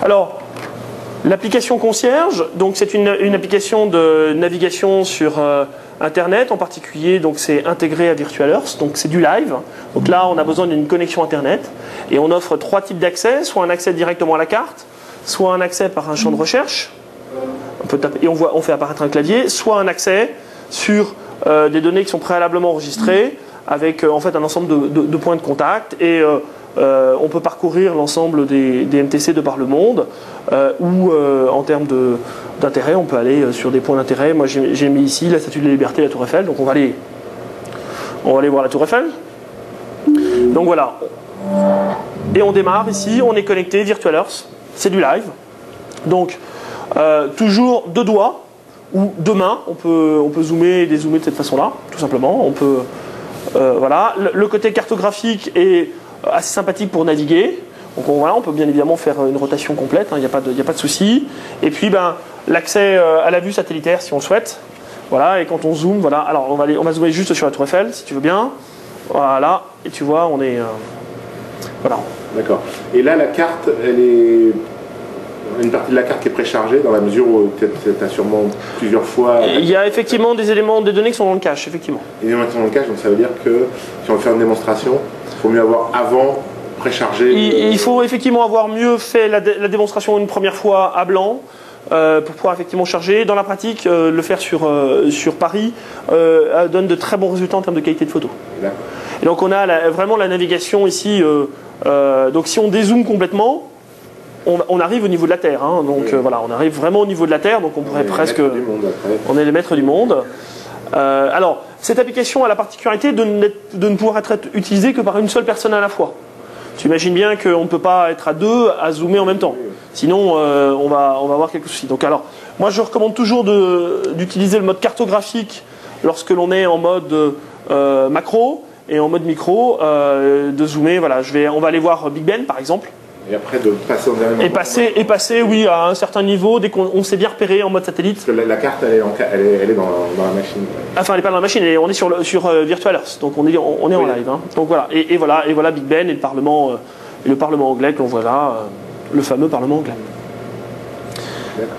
Alors, l'application Concierge, donc c'est une application de navigation sur Internet, en particulier, donc c'est intégré à Virtual Earth, donc c'est du live. Donc là, on a besoin d'une connexion Internet et on offre 3 types d'accès, soit un accès directement à la carte, soit un accès par un champ de recherche, on peut taper, et on fait apparaître un clavier, soit un accès sur des données qui sont préalablement enregistrées avec en fait un ensemble de points de contact et on peut parcourir l'ensemble des MTC de par le monde ou en termes d'intérêt, on peut aller sur des points d'intérêt. Moi j'ai mis ici la Statue de la Liberté, la Tour Eiffel, donc on va aller voir la Tour Eiffel. Donc voilà. Et on démarre ici, on est connecté Virtual Earth, c'est du live. Donc toujours 2 doigts ou 2 mains, on peut zoomer et dézoomer de cette façon-là, tout simplement. On peut, voilà. Le côté cartographique est assez sympathique pour naviguer. Donc voilà, on peut bien évidemment faire une rotation complète, il n'y a pas de souci. Et puis l'accès à la vue satellitaire si on le souhaite. Voilà, et quand on zoome, voilà. Alors on va zoomer juste sur la Tour Eiffel si tu veux bien. Voilà, et tu vois, on est voilà. D'accord. Et là, la carte, elle est une partie de la carte qui est préchargée dans la mesure où tu as sûrement plusieurs fois. Il y a effectivement des éléments, des données qui sont dans le cache, effectivement. Des éléments qui sont dans le cache, donc ça veut dire que si on veut faire une démonstration, il faut mieux avoir avant préchargé. Il faut effectivement avoir mieux fait la démonstration une première fois à blanc pour pouvoir effectivement charger. Dans la pratique, le faire sur Paris donne de très bons résultats en termes de qualité de photo. Et donc on a vraiment la navigation ici. Donc si on dézoome complètement, on arrive au niveau de la Terre. Hein, donc voilà, on arrive vraiment au niveau de la Terre. Donc on pourrait presque. On est les maîtres du monde. Alors cette application a la particularité de ne pouvoir être utilisée que par une seule personne à la fois. Tu imagines bien qu'on ne peut pas être à 2 à zoomer en même temps. Sinon, on va avoir quelques soucis. Donc alors, moi je recommande toujours d'utiliser le mode cartographique lorsque l'on est en mode macro et en mode micro, de zoomer. Voilà, on va aller voir Big Ben par exemple. Et après de passer en dernier moment. Et passer, oui, à un certain niveau, dès qu'on s'est bien repéré en mode satellite. Parce que la carte, elle est dans la machine. Enfin, elle n'est pas dans la machine, on est sur Virtual Earth, donc on est en live. Hein. Donc voilà, et voilà Big Ben et le Parlement anglais que l'on voit là, le fameux Parlement anglais. D'accord.